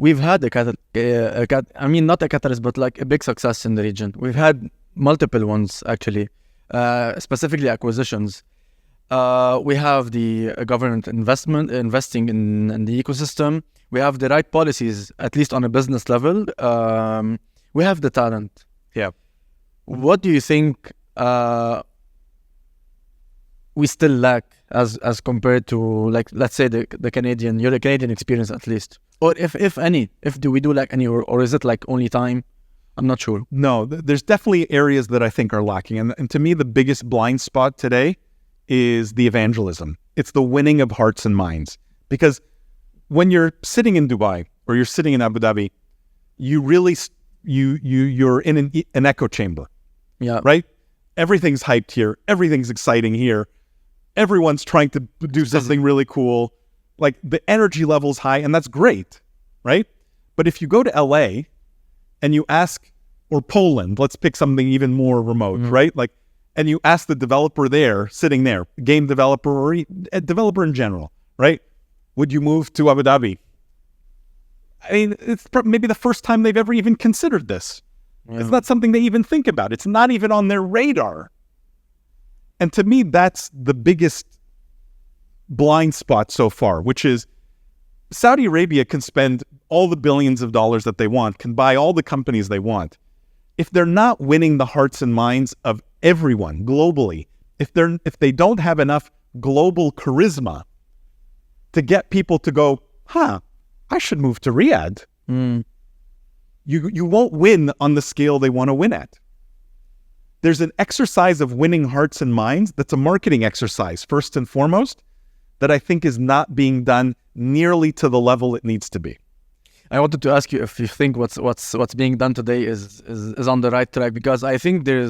we've had I mean, not a catalyst, but like a big success in the region. We've had multiple ones actually, specifically acquisitions. We have the government investing in the ecosystem. We have the right policies, at least on a business level. We have the talent. Yeah. What do you think we still lack as compared to, like, let's say the Canadian, your Canadian experience at least, or if any, do we lack any, or is it like only time? I'm not sure. No, there's definitely areas that I think are lacking, and to me the biggest blind spot today is the evangelism. It's the winning of hearts and minds, because when you're sitting in Dubai or you're sitting in Abu Dhabi, you really you're in an echo chamber. Yeah. Right? Everything's hyped here. Everything's exciting here. Everyone's trying to do something really cool. Like, the energy level's high, and that's great, right? But if you go to LA and you ask, or Poland, let's pick something even more remote, right? Like, and you ask the developer there, sitting there, game developer or a developer in general, right? Would you move to Abu Dhabi? I mean, it's maybe the first time they've ever even considered this. Yeah. It's not something they even think about. It's not even on their radar. And to me, that's the biggest blind spot so far, which is Saudi Arabia can spend all the billions of dollars that they want, can buy all the companies they want. If they're not winning the hearts and minds of everyone globally, if they don't have enough global charisma to get people to go, I should move to Riyadh. You won't win on the scale they want to win at. There's an exercise of winning hearts and minds that's a marketing exercise, first and foremost, that I think is not being done nearly to the level it needs to be. I wanted to ask you if you think what's being done today is on the right track, because I think there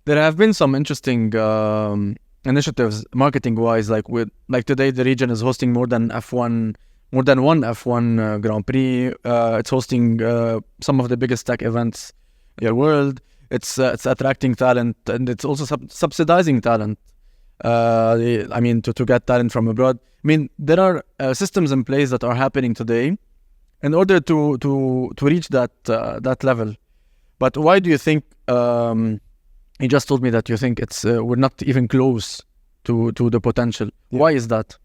have been some interesting initiatives marketing-wise, like today the region is hosting more than one F1 Grand Prix. It's hosting some of the biggest tech events in the world. It's attracting talent, and it's also subsidizing talent. I mean, to get talent from abroad. I mean, there are systems in place that are happening today in order to reach that level. But why do you think? You just told me that you think we're not even close to the potential. Yeah. Why is that?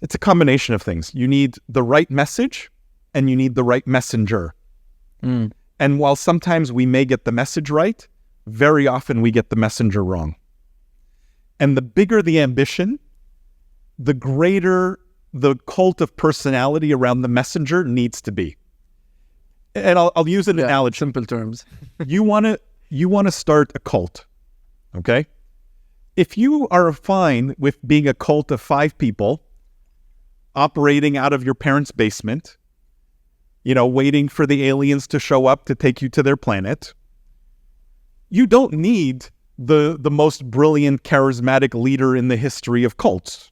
It's a combination of things. You need the right message, and you need the right messenger. And while sometimes we may get the message right, very often we get the messenger wrong. And the bigger the ambition, the greater the cult of personality around the messenger needs to be. And I'll use an analogy. Simple terms. You want to start a cult, okay? If you are fine with being a cult of 5 people operating out of your parents' basement, waiting for the aliens to show up to take you to their planet, you don't need the most brilliant, charismatic leader in the history of cults.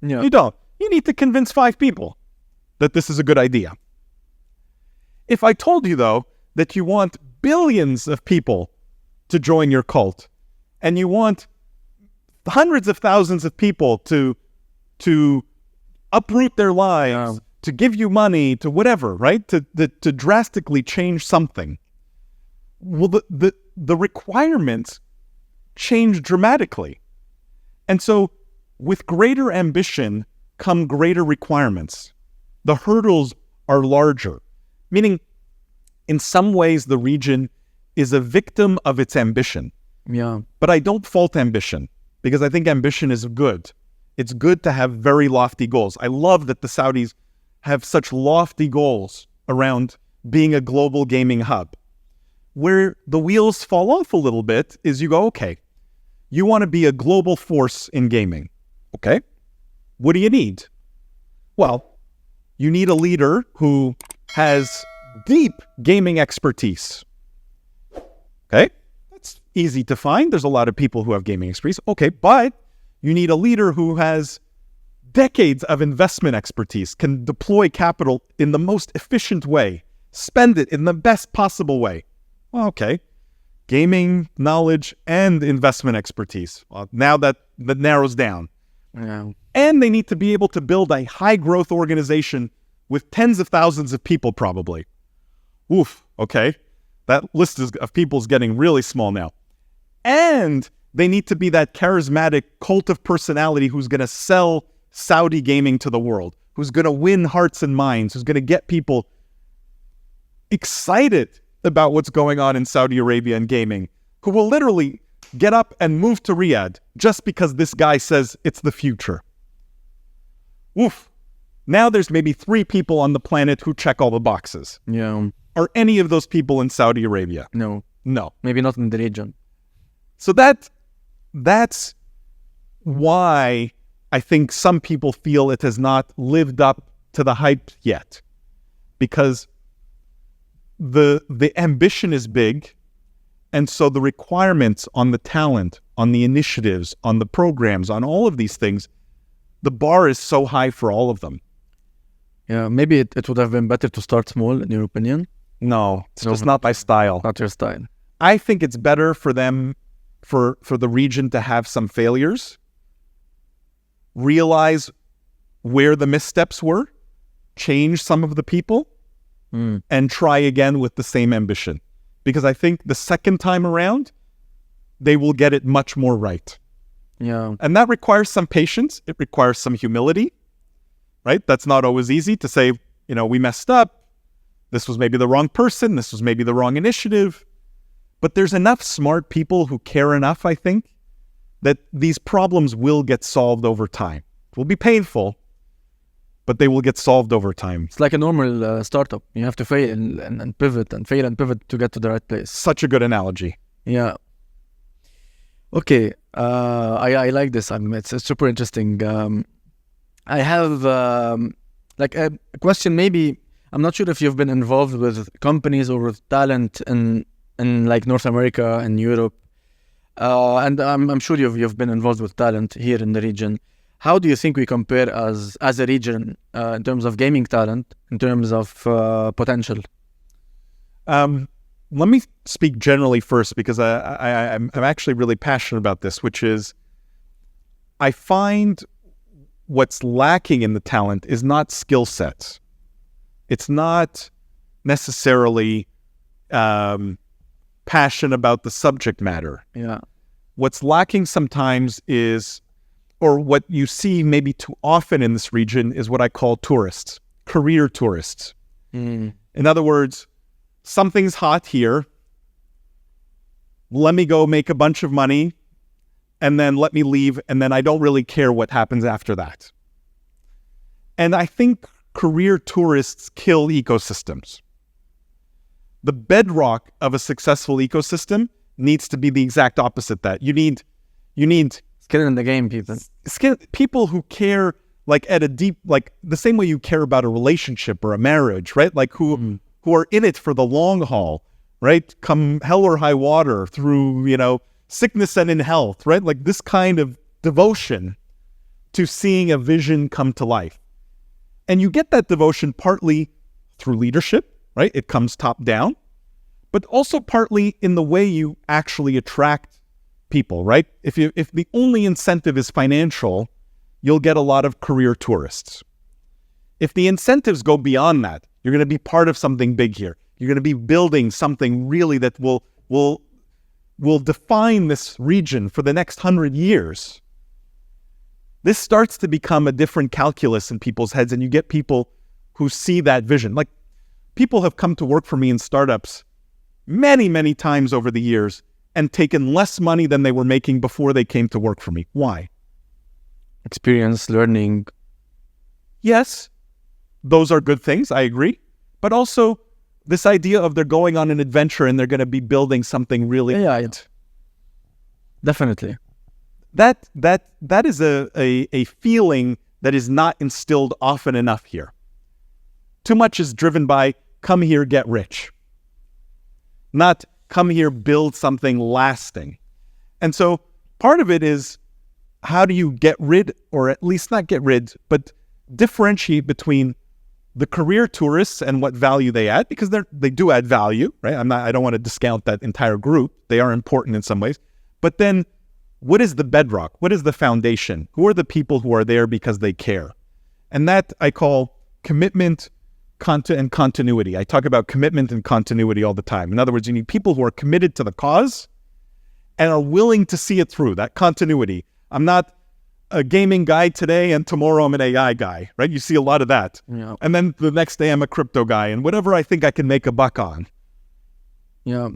Yeah. You don't. You need to convince 5 people that this is a good idea. If I told you, though, that you want billions of people to join your cult, and you want hundreds of thousands of people to uproot their lives, to give you money, to whatever, right? To drastically change something. Well, the requirements change dramatically. And so with greater ambition come greater requirements. The hurdles are larger, meaning in some ways the region is a victim of its ambition. Yeah. But I don't fault ambition, because I think ambition is good. It's good to have very lofty goals. I love that the Saudis have such lofty goals around being a global gaming hub. Where the wheels fall off a little bit is you go, okay, you want to be a global force in gaming. Okay, what do you need? Well, you need a leader who has deep gaming expertise. Okay, that's easy to find. There's a lot of people who have gaming expertise. Okay, but you need a leader who has decades of investment expertise, can deploy capital in the most efficient way, spend it in the best possible way. Well, okay, gaming knowledge and investment expertise. Well, now that narrows down. Yeah. And they need to be able to build a high growth organization with tens of thousands of people probably. Oof, okay. That list of people is getting really small now. And they need to be that charismatic cult of personality who's going to sell Saudi gaming to the world, who's going to win hearts and minds, who's going to get people excited about what's going on in Saudi Arabia and gaming, who will literally get up and move to Riyadh just because this guy says it's the future. Oof. Now there's maybe 3 people on the planet who check all the boxes. Yeah. Are any of those people in Saudi Arabia? No. No. Maybe not in the region. So that's why I think some people feel it has not lived up to the hype yet. Because the ambition is big, and so the requirements on the talent, on the initiatives, on the programs, on all of these things, the bar is so high for all of them. Yeah, maybe it would have been better to start small, in your opinion. No, it's just not my style. Not your style. I think it's better for them, for the region to have some failures, realize where the missteps were, change some of the people, and try again with the same ambition. Because I think the second time around, they will get it much more right. Yeah. And that requires some patience. It requires some humility, right? That's not always easy to say, we messed up. This was maybe the wrong person. This was maybe the wrong initiative. But there's enough smart people who care enough, I think, that these problems will get solved over time. It will be painful, but they will get solved over time. It's like a normal startup. You have to fail and pivot and fail and pivot to get to the right place. Such a good analogy. Yeah. Okay. I like this. It's super interesting. I have like a question. Maybe I'm not sure if you've been involved with companies or with talent in like North America and Europe, and I'm sure you've been involved with talent here in the region. How do you think we compare as a region in terms of gaming talent, in terms of potential? Let me speak generally first, because I'm actually really passionate about this, which is I find what's lacking in the talent is not skill sets. It's not necessarily passion about the subject matter. Yeah. What's lacking sometimes is, or what you see maybe too often in this region, is what I call tourists, career tourists. In other words, something's hot here. Let me go make a bunch of money, and then let me leave, and then I don't really care what happens after that. And I think career tourists kill ecosystems. The bedrock of a successful ecosystem needs to be the exact opposite that. You need Skin in the game, people who care, like at a deep, like the same way you care about a relationship or a marriage, right? Like who are in it for the long haul, right? Come hell or high water, through, sickness and in health, right? Like this kind of devotion to seeing a vision come to life. And you get that devotion partly through leadership, right? It comes top down, but also partly in the way you actually attract people, right? If the only incentive is financial, you'll get a lot of career tourists. If the incentives go beyond that, you're going to be part of something big here. You're going to be building something really that will define this region for the next 100 years. This starts to become a different calculus in people's heads, and you get people who see that vision. Like, people have come to work for me in startups many, many times over the years and taken less money than they were making before they came to work for me. Why? Experience, learning. Yes, those are good things, I agree. But also this idea of they're going on an adventure and they're going to be building something really great. Definitely. That is a feeling that is not instilled often enough here. Too much is driven by come here, get rich. Not come here, build something lasting. And so part of it is, how do you get rid, or at least not get rid, but differentiate between the career tourists and what value they add, because they do add value, right? I don't want to discount that entire group. They are important in some ways. But then what is the bedrock? What is the foundation? Who are the people who are there because they care? And that I call commitment, and continuity. I talk about commitment and continuity all the time. In other words, you need people who are committed to the cause and are willing to see it through, that continuity. I'm not a gaming guy today and tomorrow I'm an AI guy, right? You see a lot of that. Yeah. And then the next day I'm a crypto guy, and whatever I think I can make a buck on. Yeah.